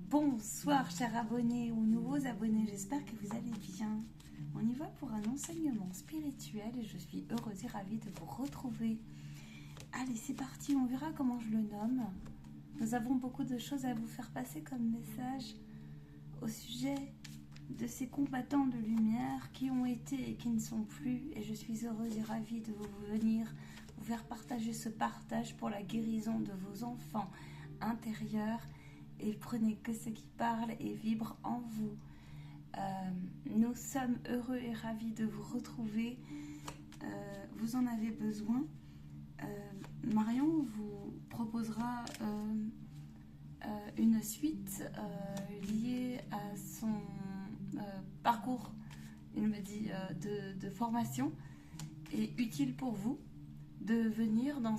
Bonsoir chers abonnés ou nouveaux abonnés, j'espère que vous allez bien. On y va pour un enseignement spirituel et je suis heureuse et ravie de vous retrouver. Allez, c'est parti, on verra comment je le nomme. Nous avons beaucoup de choses à vous faire passer comme message au sujet de ces combattants de lumière qui ont été et qui ne sont plus. Et je suis heureuse et ravie de venir vous faire partager ce partage pour la guérison de vos enfants intérieurs. Et prenez que ce qui parle et vibre en vous. Nous sommes heureux et ravis de vous retrouver. Vous en avez besoin. Marion vous proposera une suite liée à son parcours, il me dit, de formation et utile pour vous de venir dans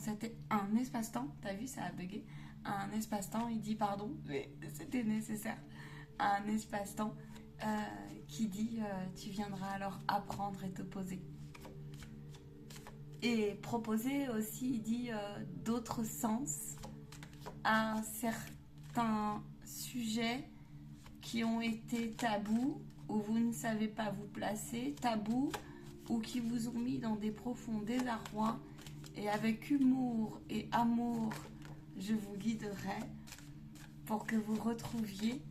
un espace-temps. T'as vu, ça a bugué. Un espace-temps, il dit pardon, mais c'était nécessaire. Un espace-temps qui dit tu viendras alors apprendre et te poser. Et proposer aussi, il dit d'autres sens à certains sujets qui ont été tabous, où vous ne savez pas vous placer, tabous, ou qui vous ont mis dans des profonds désarrois. Et avec humour et amour, je vous guiderai pour que vous retrouviez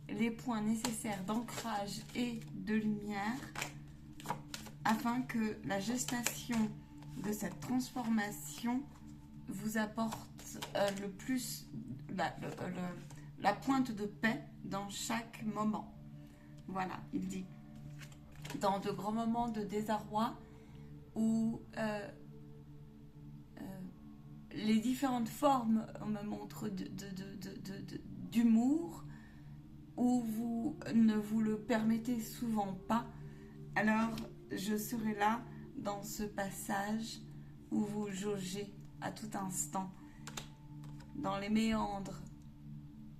les points nécessaires d'ancrage et de lumière afin que la gestation de cette transformation vous apporte le plus la pointe de paix dans chaque moment. Voilà, il dit. Dans de grands moments de désarroi où les différentes formes me montrent d'humour, où vous ne vous le permettez souvent pas, alors je serai là dans ce passage où vous jaugez à tout instant, dans les méandres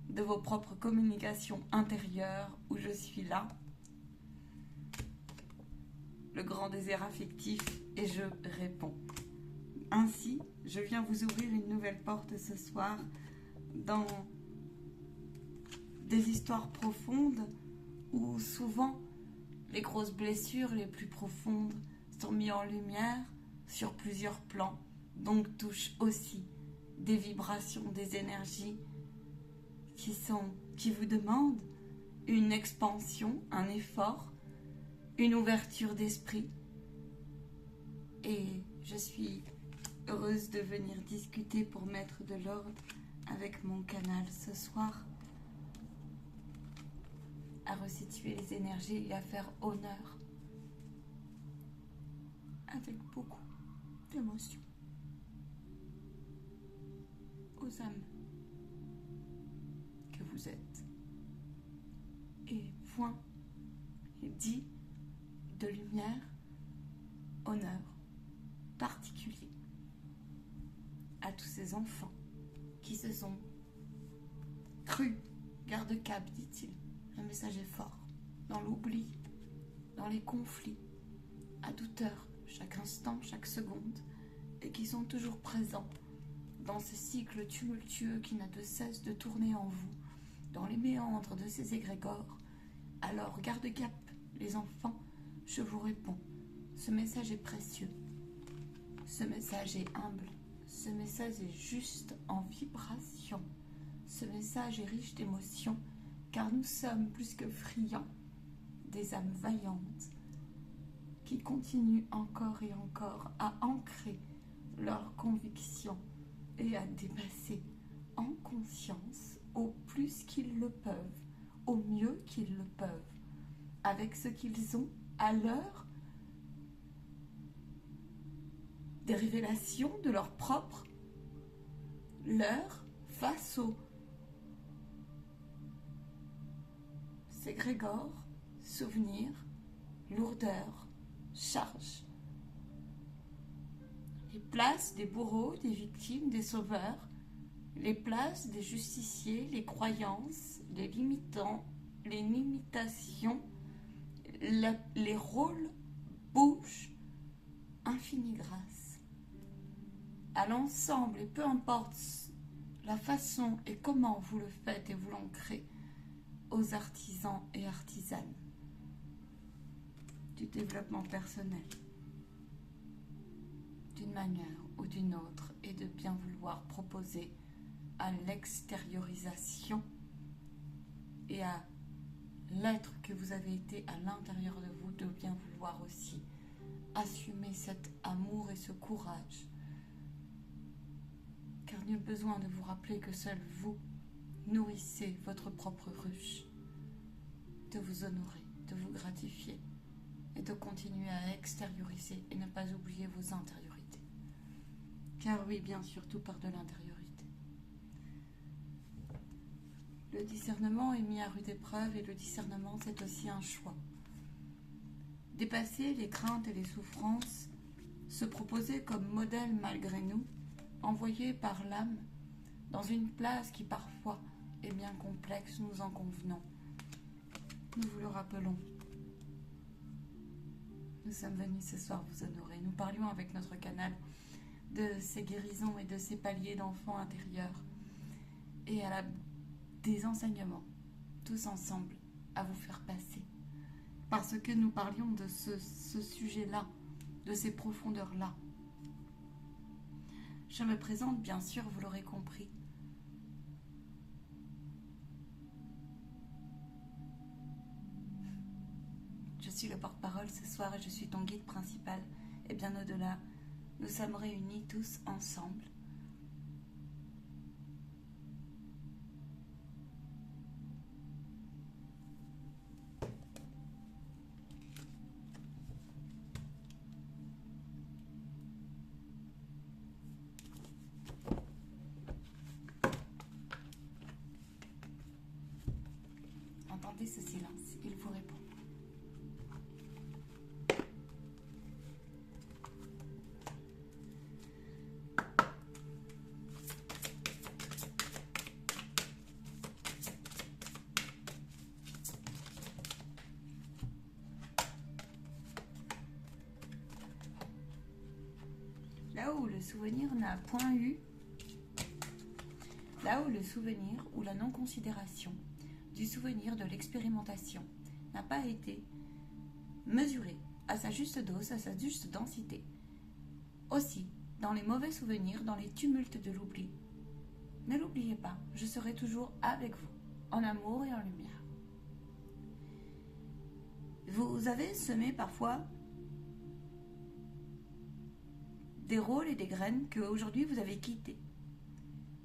de vos propres communications intérieures, où je suis là, le grand désir affectif, et je réponds. Ainsi, je viens vous ouvrir une nouvelle porte ce soir dans des histoires profondes où souvent les grosses blessures les plus profondes sont mises en lumière sur plusieurs plans, donc touchent aussi des vibrations, des énergies qui vous demandent une expansion, un effort, une ouverture d'esprit. Et je suis heureuse de venir discuter pour mettre de l'ordre avec mon canal ce soir, à resituer les énergies et à faire honneur avec beaucoup d'émotion aux âmes que vous êtes. Et point dit de lumière, honneur particulier à tous ces enfants qui se sont crus garde-cap, dit-il. Le message est fort. Dans l'oubli, dans les conflits, à toute heure, chaque instant, chaque seconde, et qui sont toujours présents dans ce cycle tumultueux qui n'a de cesse de tourner en vous, dans les méandres de ces égrégores. Alors, garde-cap, les enfants, je vous réponds. Ce message est précieux. Ce message est humble. Ce message est juste en vibration. Ce message est riche d'émotions, car nous sommes plus que friands des âmes vaillantes qui continuent encore et encore à ancrer leurs convictions et à dépasser en conscience au plus qu'ils le peuvent, au mieux qu'ils le peuvent, avec ce qu'ils ont à l'heure des révélations de leur propre l'heure face aux égrégores, souvenirs, lourdeurs, charges. Les places des bourreaux, des victimes, des sauveurs, les places des justiciers, les croyances, les limitants, les limitations, les rôles bougent. Infinie grâce à l'ensemble, et peu importe la façon et comment vous le faites et vous l'ancrez, aux artisans et artisanes du développement personnel, d'une manière ou d'une autre, et de bien vouloir proposer à l'extériorisation et à l'être que vous avez été à l'intérieur de vous, de bien vouloir aussi assumer cet amour et ce courage. Car nul besoin de vous rappeler que seul vous nourrissez votre propre ruche, de vous honorer, de vous gratifier et de continuer à extérioriser et ne pas oublier vos intériorités. Car oui, bien sûr, tout part de l'intériorité. Le discernement est mis à rude épreuve, et le discernement, c'est aussi un choix. Dépasser les craintes et les souffrances, se proposer comme modèle malgré nous, envoyé par l'âme, dans une place qui parfois est bien complexe, nous en convenons. Nous vous le rappelons. Nous sommes venus ce soir vous honorer. Nous parlions avec notre canal de ces guérisons et de ces paliers d'enfants intérieurs et des enseignements, tous ensemble, à vous faire passer. Parce que nous parlions de ce sujet-là, de ces profondeurs-là. Je me présente, bien sûr, vous l'aurez compris. Je suis le porte-parole ce soir et je suis ton guide principal. Et bien au-delà, nous sommes réunis tous ensemble. Entendez ce silence, il vous répond. Là où le souvenir n'a point eu, là où le souvenir ou la non-considération du souvenir de l'expérimentation n'a pas été mesuré à sa juste dose, à sa juste densité. Aussi, dans les mauvais souvenirs, dans les tumultes de l'oubli, ne l'oubliez pas, je serai toujours avec vous, en amour et en lumière. Vous avez semé parfois des rôles et des graines que aujourd'hui vous avez quittés.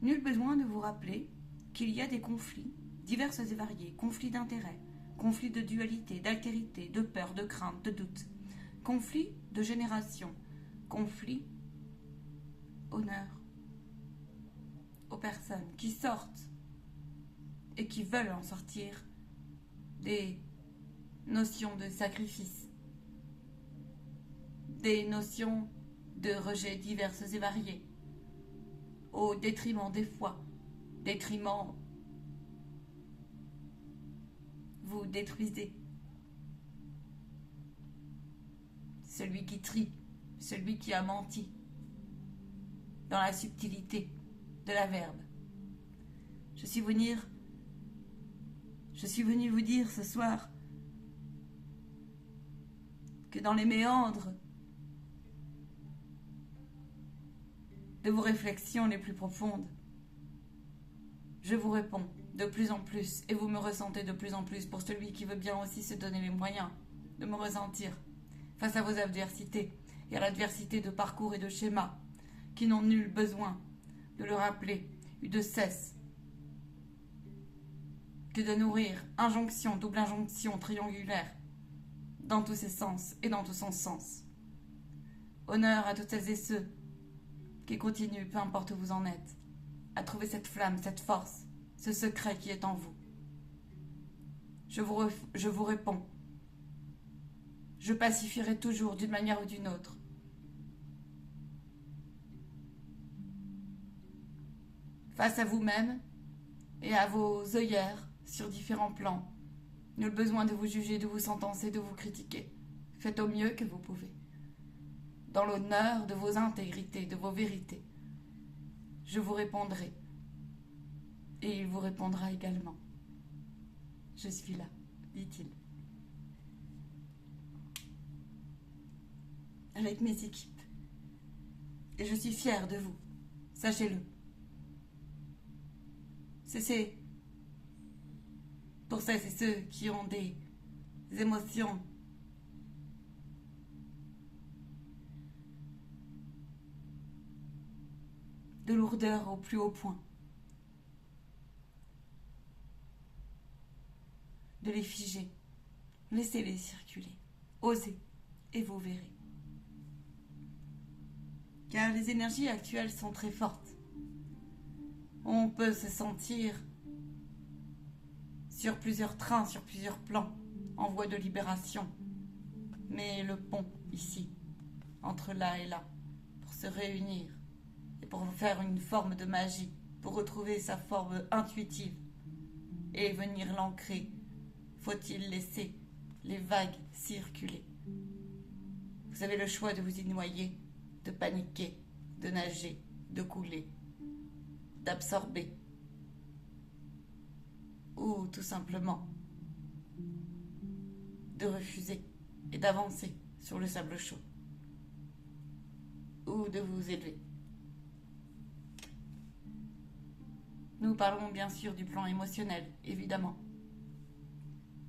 Nul besoin de vous rappeler qu'il y a des conflits divers et variés, conflits d'intérêts, conflits de dualité, d'altérité, de peur, de crainte, de doute, conflits de génération, conflits honneur aux personnes qui sortent et qui veulent en sortir des notions de sacrifice, des notions de rejet diverses et variés, au détriment des foi, détriment. Vous détruisez celui qui trie, celui qui a menti dans la subtilité de la verbe. Je suis venu vous dire ce soir que dans les méandres de vos réflexions les plus profondes, je vous réponds de plus en plus et vous me ressentez de plus en plus pour celui qui veut bien aussi se donner les moyens de me ressentir face à vos adversités et à l'adversité de parcours et de schémas qui n'ont nul besoin de le rappeler ou de cesse que de nourrir injonction, double injonction, triangulaire dans tous ses sens et dans tout son sens. Honneur à toutes celles et ceux qui continuent, peu importe où vous en êtes, à trouver cette flamme, cette force, ce secret qui est en vous. Je vous réponds. Je pacifierai toujours d'une manière ou d'une autre. Face à vous-même et à vos œillères sur différents plans, nul besoin de vous juger, de vous sentencer, de vous critiquer. Faites au mieux que vous pouvez. Dans l'honneur de vos intégrités, de vos vérités, je vous répondrai. Et il vous répondra également. je suis là, dit-il. Avec mes équipes. Et je suis fière de vous, sachez-le. C'est pour celles et ceux qui ont des émotions de lourdeur au plus haut point. De les figer, laissez-les circuler, osez, et vous verrez. Car les énergies actuelles sont très fortes. On peut se sentir sur plusieurs trains, sur plusieurs plans, en voie de libération. Mais le pont, ici, entre là et là, pour se réunir et pour faire une forme de magie, pour retrouver sa forme intuitive et venir l'ancrer, faut-il laisser les vagues circuler. Vous avez le choix de vous y noyer, de paniquer, de nager, de couler, d'absorber, ou tout simplement de refuser et d'avancer sur le sable chaud, ou de vous élever. Nous parlons bien sûr du plan émotionnel, évidemment,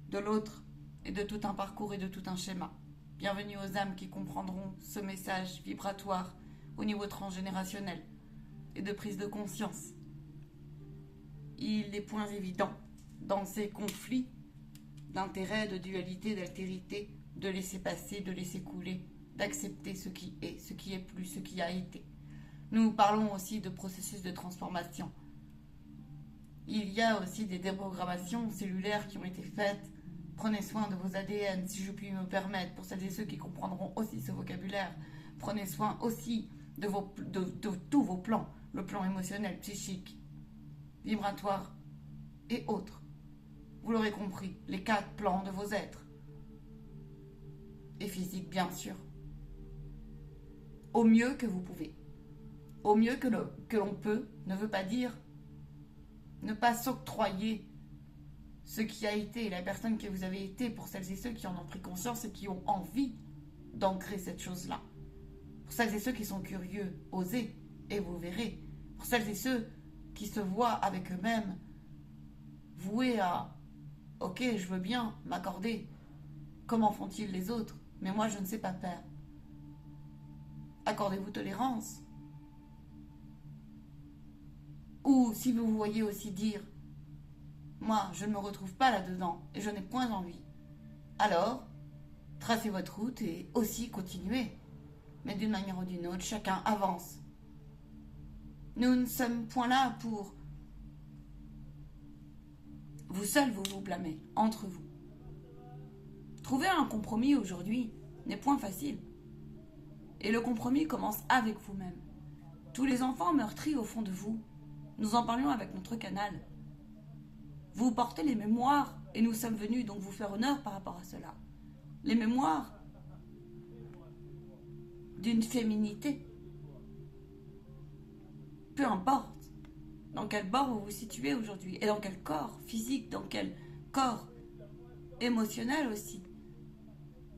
de l'autre et de tout un parcours et de tout un schéma. Bienvenue aux âmes qui comprendront ce message vibratoire au niveau transgénérationnel et de prise de conscience. Il est point évident dans ces conflits d'intérêt, de dualité, d'altérité, de laisser passer, de laisser couler, d'accepter ce qui est plus, ce qui a été. Nous parlons aussi de processus de transformation. Il y a aussi des déprogrammations cellulaires qui ont été faites. Prenez soin de vos ADN, si je puis me permettre, pour celles et ceux qui comprendront aussi ce vocabulaire. Prenez soin aussi de tous vos plans, le plan émotionnel, psychique, vibratoire et autres. Vous l'aurez compris, les 4 plans de vos êtres. Et physique, bien sûr. Au mieux que vous pouvez. Au mieux que l'on peut, ne veut pas dire ne pas s'octroyer ce qui a été et la personne que vous avez été, pour celles et ceux qui en ont pris conscience et qui ont envie d'ancrer cette chose-là. Pour celles et ceux qui sont curieux, osez et vous verrez. Pour celles et ceux qui se voient avec eux-mêmes voués à « Ok, je veux bien m'accorder. Comment font-ils les autres? Mais moi, je ne sais pas faire. » Accordez-vous tolérance. Ou si vous voyez aussi dire « Moi, je ne me retrouve pas là-dedans et je n'ai point envie. » Alors, tracez votre route et aussi continuez. Mais d'une manière ou d'une autre, chacun avance. Nous ne sommes point là pour vous seuls vous blâmer, entre vous. Trouver un compromis aujourd'hui n'est point facile. Et le compromis commence avec vous-même. Tous les enfants meurtris au fond de vous, nous en parlions avec notre canal. Vous portez les mémoires et nous sommes venus donc vous faire honneur par rapport à cela. Les mémoires d'une féminité. Peu importe dans quel bord vous vous situez aujourd'hui et dans quel corps physique, dans quel corps émotionnel aussi.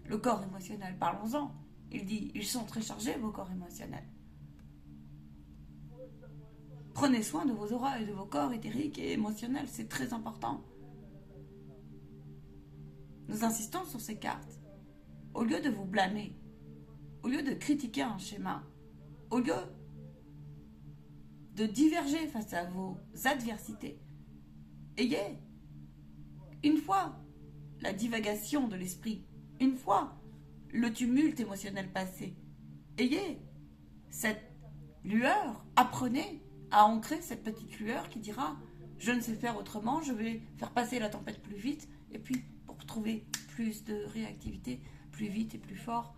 Le corps émotionnel, parlons-en. Il dit, ils sont très chargés, vos corps émotionnels. Prenez soin de vos auras et de vos corps éthériques et émotionnels, c'est très important. Nous insistons sur ces cartes. Au lieu de vous blâmer, au lieu de critiquer un schéma, au lieu de diverger face à vos adversités, ayez, une fois la divagation de l'esprit, une fois le tumulte émotionnel passé, ayez cette lueur, apprenez à ancrer cette petite lueur qui dira « Je ne sais faire autrement, je vais faire passer la tempête plus vite, et puis pour trouver plus de réactivité, plus vite et plus fort,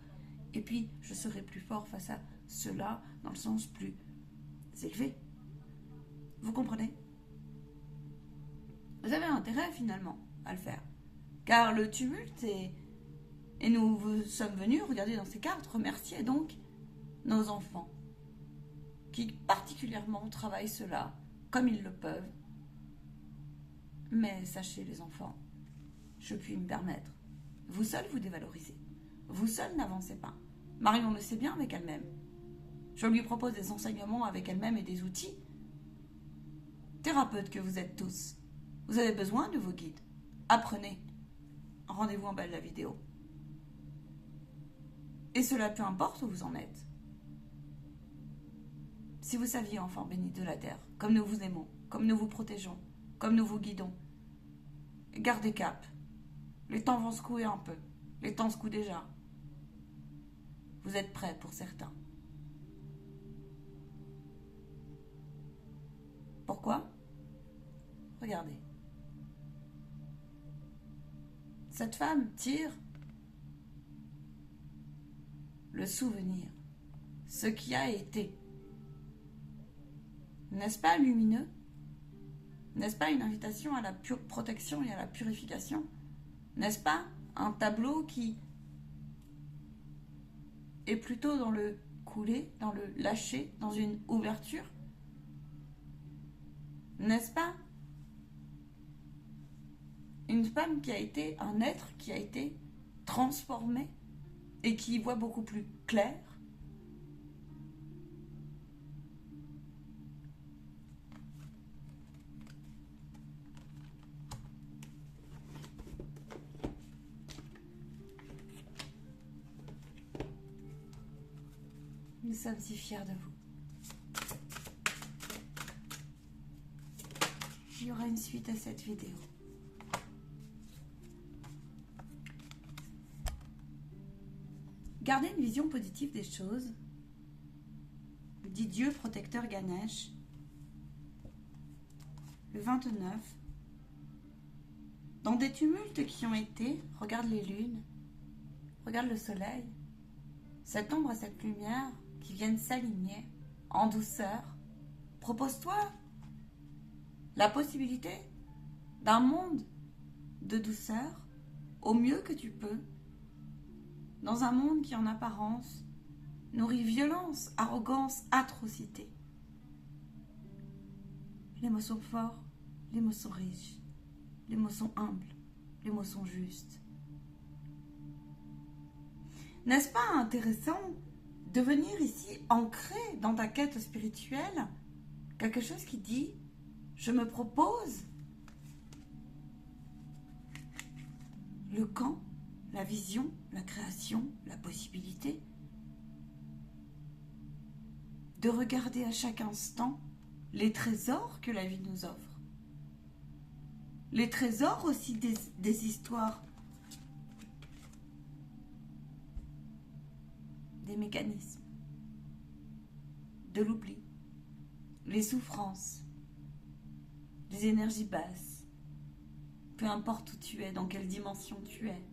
et puis je serai plus fort face à cela, dans le sens plus élevé. » Vous comprenez? Vous avez intérêt finalement à le faire. Car le tumulte et nous vous sommes venus, regardez dans ces cartes, remercier donc nos enfants qui particulièrement travaillent cela comme ils le peuvent. Mais sachez les enfants je puis me permettre. Vous seul vous dévalorisez. Vous seul n'avancez pas. Marion le sait bien avec elle-même. Je lui propose des enseignements avec elle-même et des outils. Thérapeutes que vous êtes tous, vous avez besoin de vos guides. Apprenez. Rendez-vous en bas de la vidéo. Et cela peu importe où vous en êtes. Si vous saviez, enfants bénis de la terre, comme nous vous aimons, comme nous vous protégeons, comme nous vous guidons, gardez cap. Les temps vont secouer un peu. Les temps secouent déjà. Vous êtes prêts pour certains. Pourquoi? Regardez. Cette femme tire le souvenir, ce qui a été. N'est-ce pas lumineux? N'est-ce pas une invitation à la protection et à la purification? N'est-ce pas un tableau qui est plutôt dans le couler, dans le lâcher, dans une ouverture? N'est-ce pas une femme qui a été, un être qui a été transformé et qui y voit beaucoup plus clair? Nous sommes si fiers de vous. Il y aura une suite à cette vidéo. Gardez une vision positive des choses, dit Dieu protecteur Ganesh, le 29. Dans des tumultes qui ont été, regarde les lunes, regarde le soleil, cette ombre et cette lumière qui viennent s'aligner en douceur. Propose-toi la possibilité d'un monde de douceur au mieux que tu peux, dans un monde qui en apparence nourrit violence, arrogance, atrocité. Les mots sont forts, les mots sont riches, les mots sont humbles, les mots sont justes. N'est-ce pas intéressant de venir ici ancrer dans ta quête spirituelle quelque chose qui dit « Je me propose le quand, la vision, la création, la possibilité de regarder à chaque instant les trésors que la vie nous offre. Les trésors aussi des histoires, des mécanismes, de l'oubli, les souffrances, les énergies basses, peu importe où tu es, dans quelle dimension tu es,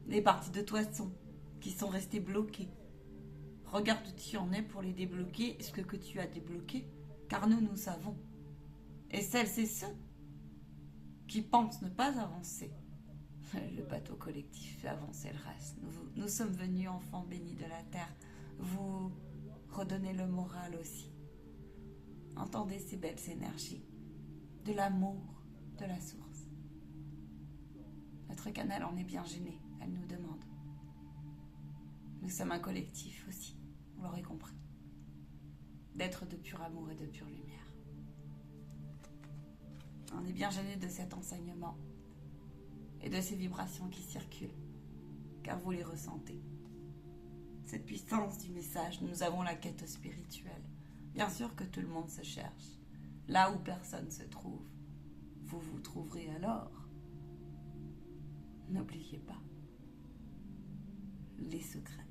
les parties de toi qui sont restées bloquées. Regarde où tu en es pour les débloquer, ce que tu as débloqué, car nous savons. Et celles et ceux qui pensent ne pas avancer, le bateau collectif fait avancer le reste. Nous sommes venus, enfants bénis de la terre, vous redonner le moral aussi. Entendez ces belles énergies, de l'amour, de la source. Notre canal en est bien gêné, elle nous demande. Nous sommes un collectif aussi, vous l'aurez compris, d'être de pur amour et de pure lumière. On est bien gêné de cet enseignement et de ces vibrations qui circulent, car vous les ressentez. Cette puissance du message, nous avons la quête spirituelle. Bien sûr que tout le monde se cherche. Là où personne se trouve, vous vous trouverez alors. N'oubliez pas les secrets.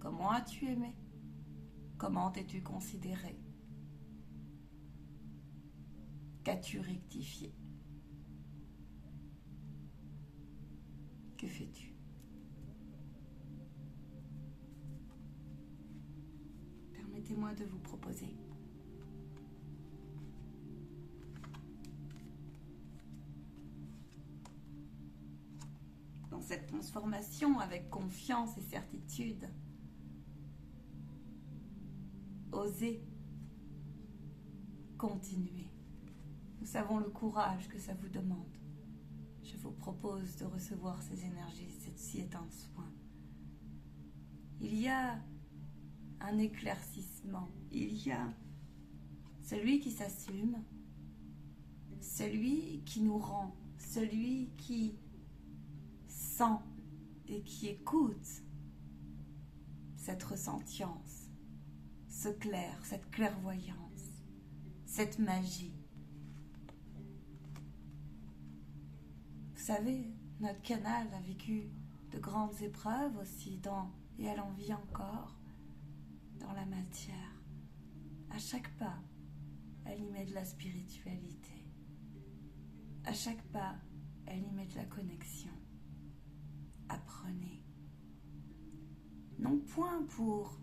Comment as-tu aimé? Comment t'es-tu considéré? Qu'as-tu rectifié? Que fais-tu? Permettez-moi de vous proposer dans cette transformation avec confiance et certitude, osez continuer. Nous savons le courage que ça vous demande. Je vous propose de recevoir ces énergies, ceci est un soin. Il y a un éclaircissement, il y a celui qui s'assume, celui qui nous rend, celui qui sent et qui écoute cette ressentience, ce clair, cette clairvoyance, cette magie. Vous savez, notre canal a vécu de grandes épreuves aussi et elle en vit encore dans la matière. À chaque pas, elle y met de la spiritualité. À chaque pas, elle y met de la connexion. Apprenez. Non point pour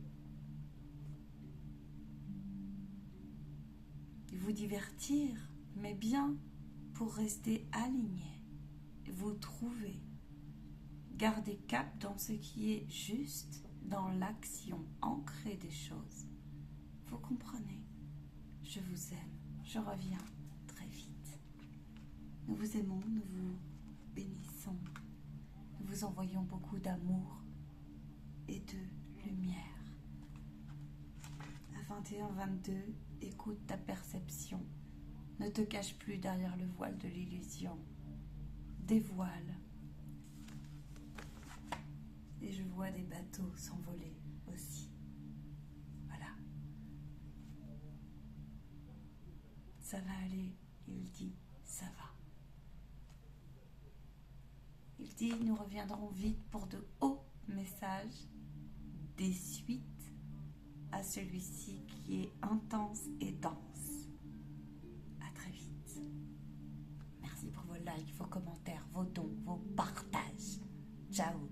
vous divertir, mais bien pour rester aligné, vous trouver, garder cap dans ce qui est juste, dans l'action ancrée des choses. Vous comprenez? Je vous aime, je reviens très vite. Nous vous aimons, nous vous bénissons, nous vous envoyons beaucoup d'amour et de lumière. À 21-22, écoute ta perception. Ne te cache plus derrière le voile de l'illusion. Dévoile. Et je vois des bateaux s'envoler aussi. Voilà. Ça va aller, il dit, ça va. Il dit, nous reviendrons vite pour de hauts messages, des suites à celui-ci qui est intense et dense. À très vite. Merci pour vos likes, vos commentaires, vos dons, vos partages. Ciao.